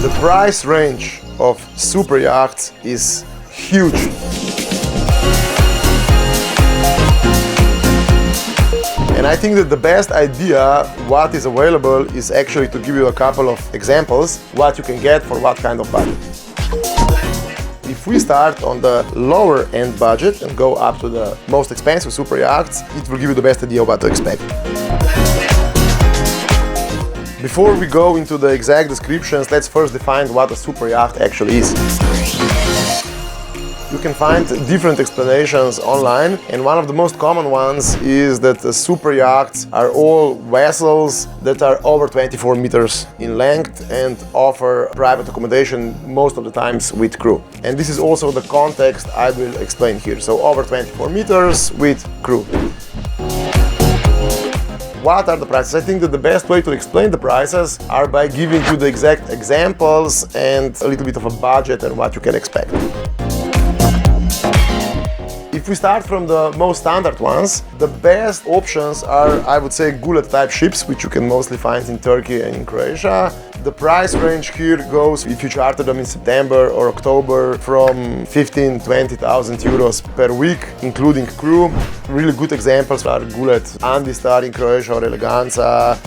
The price range of super yachts is huge. And I think that the best idea what is available is actually to give you a couple of examples what you can get for what kind of budget. If we start on the lower end budget and go up to the most expensive super yachts, it will give you the best idea of what to expect. Before we go into the exact descriptions, let's first define what a super yacht actually is. You can find different explanations online, and one of the most common ones is that the super yachts are all vessels that are over 24 meters in length and offer private accommodation most of the times with crew. And this is also the context I will explain here. So over 24 meters with crew. What are the prices? I think that the best way to explain the prices are by giving you the exact examples and a little bit of a budget and what you can expect. If we start from the most standard ones, the best options are, I would say, Gullet type ships, which you can mostly find in Turkey and in Croatia. The price range here goes, if you charter them in September or October, from 15,000–20,000 euros per week, including crew. Really good examples are Gullet Andistar in Croatia or Eleganza.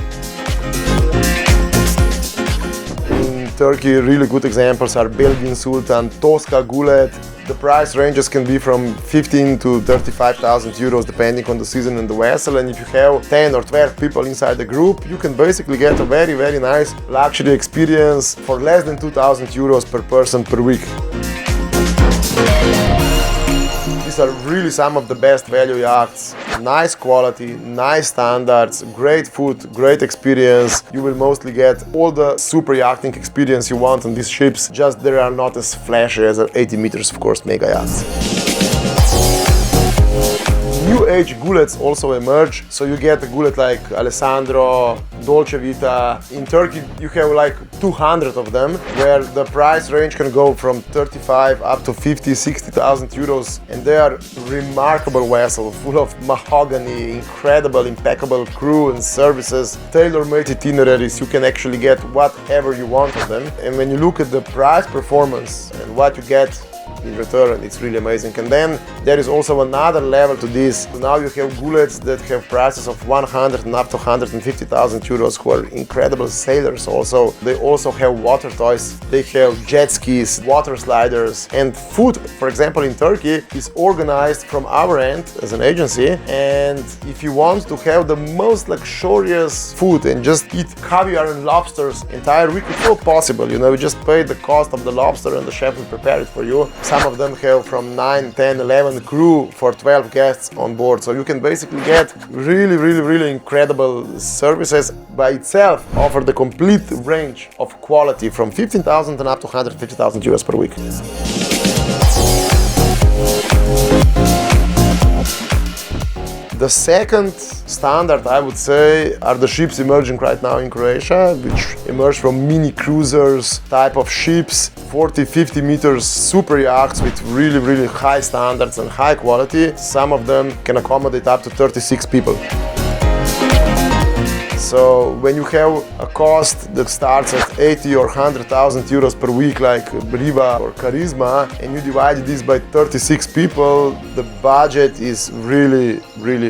In Turkey, really good examples are Belgian Sultan, Tosca Gullet. The price ranges can be from 15,000 to 35,000 euros depending on the season and the vessel, and if you have 10 or 12 people inside the group, you can basically get a very, very nice luxury experience for less than 2,000 euros per person per week. These are really some of the best value yachts. Nice quality, nice standards, great food, great experience. You will mostly get all the super yachting experience you want on these ships, just they are not as flashy as 80 meters, of course, mega yachts. New age Goolets also emerge, so you get a Gullet like Alessandro, Dolce Vita. In Turkey you have like 200 of them, where the price range can go from 35 up to 50–60,000 euros, and they are remarkable vessels, full of mahogany, incredible, impeccable crew and services, tailor-made itineraries. You can actually get whatever you want of them, and when you look at the price performance and what you get in return, it's really amazing. And then there is also another level to this. Now you have Goolets that have prices of 100 and up to 150,000 euros, who are incredible sailors also. They also have water toys, they have jet skis, water sliders, and food, for example, in Turkey is organized from our end as an agency. And if you want to have the most luxurious food and just eat caviar and lobsters entire week, it's all possible. You know, you just pay the cost of the lobster and the chef will prepare it for you. Some of them have from 9, 10, 11 crew for 12 guests on board. So you can basically get really incredible services. By itself offer the complete range of quality from 15,000 and up to 150,000 euros per week. The second standard, I would say, are the ships emerging right now in Croatia, which emerge from mini cruisers type of ships, 40–50 meters super yachts with really high standards and high quality. Some of them can accommodate up to 36 people. So when you have a cost that starts at 80 or 100,000 euros per week like Riva or Charisma, and you divide this by 36 people, the budget is really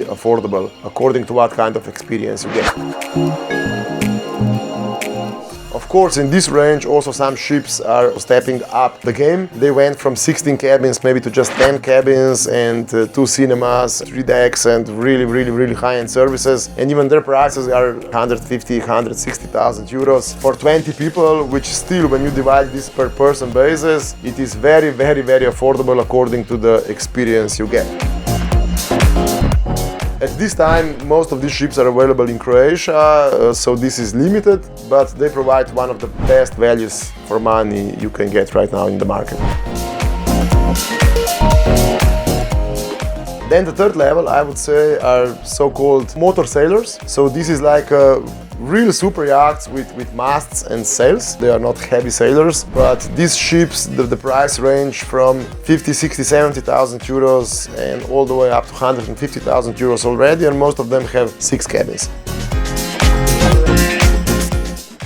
affordable according to what kind of experience you get. Of course, in this range also some ships are stepping up the game. They went from 16 cabins maybe to just 10 cabins and 2 cinemas, 3 decks, and really high-end services. And even their prices are 150–160,000 euros for 20 people, which still, when you divide this per person basis, it is very affordable according to the experience you get. At this time, most of these ships are available in Croatia, so this is limited, but they provide one of the best values for money you can get right now in the market. Then the third level, I would say, are so-called motor sailors. So this is like real super yachts with masts and sails. They are not heavy sailors, but these ships, the price range from 50, 60, 70,000 euros and all the way up to 150,000 euros already, and most of them have 6 cabins.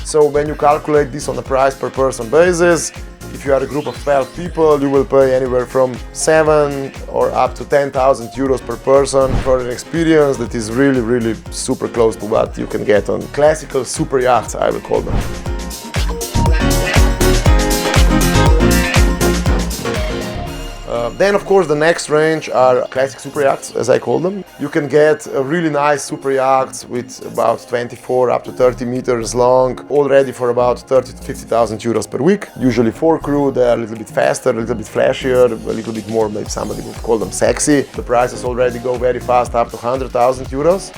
So when you calculate this on a price per person basis, if you are a group of 12 people, you will pay anywhere from 7 or up to 10,000 euros per person for an experience that is really, really super close to what you can get on classical super yachts, I will call them. Then of course the next range are classic super yachts, as I call them. You can get a really nice super yachts with about 24 up to 30 meters long, all ready for about 30 to 50,000 euros per week. Usually 4 crew, they're a little bit faster, a little bit flashier, a little bit more, maybe somebody would call them sexy. The prices already go very fast up to 100,000 euros.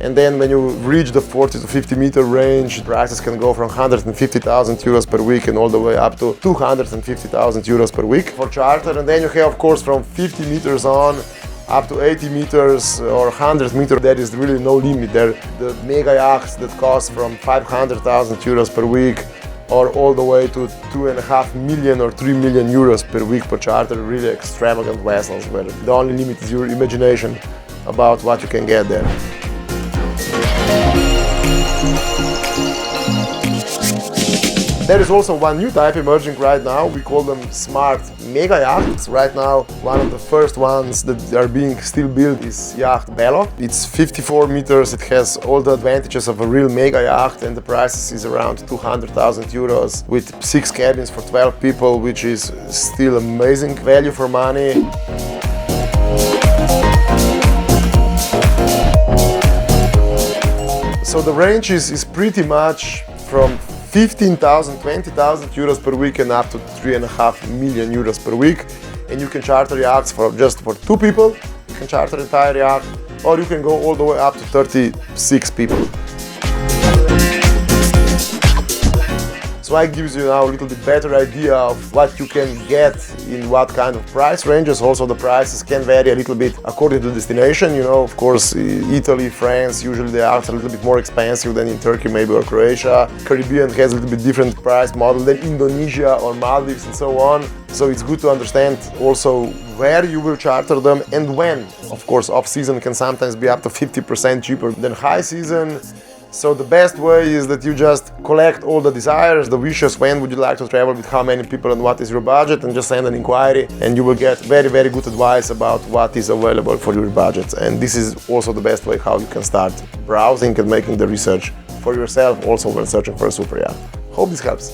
And then when you reach the 40 to 50 meter range, prices can go from 150,000 euros per week and all the way up to 250,000 euros per week for charter. And then you have, of course, from 50 meters on up to 80 meters or 100 meters, there is really no limit there. The mega yachts that cost from 500,000 euros per week or all the way to 2.5 million or 3 million euros per week per charter, really extravagant vessels where the only limit is your imagination about what you can get there. There is also one new type emerging right now. We call them smart mega yachts. Right now, one of the first ones that are being still built is yacht Bello. It's 54 meters. It has all the advantages of a real mega yacht, and the price is around 200,000 euros with 6 cabins for 12 people, which is still amazing value for money. So the range is pretty much from 15,000, 20,000 euros per week and up to 3.5 million euros per week. And you can charter yachts for just for 2 people. You can charter entire yacht, or you can go all the way up to 36 people. So I gives you now a little bit better idea of what you can get in what kind of price ranges. Also the prices can vary a little bit according to the destination. You know, of course, Italy, France, usually they are a little bit more expensive than in Turkey maybe or Croatia. Caribbean has a little bit different price model than Indonesia or Maldives and so on. So it's good to understand also where you will charter them and when. Of course, off-season can sometimes be up to 50% cheaper than high season. So the best way is that you just collect all the desires, the wishes, when would you like to travel, with how many people and what is your budget, and just send an inquiry and you will get very, very good advice about what is available for your budget. And this is also the best way how you can start browsing and making the research for yourself also when searching for a super yacht. Hope this helps.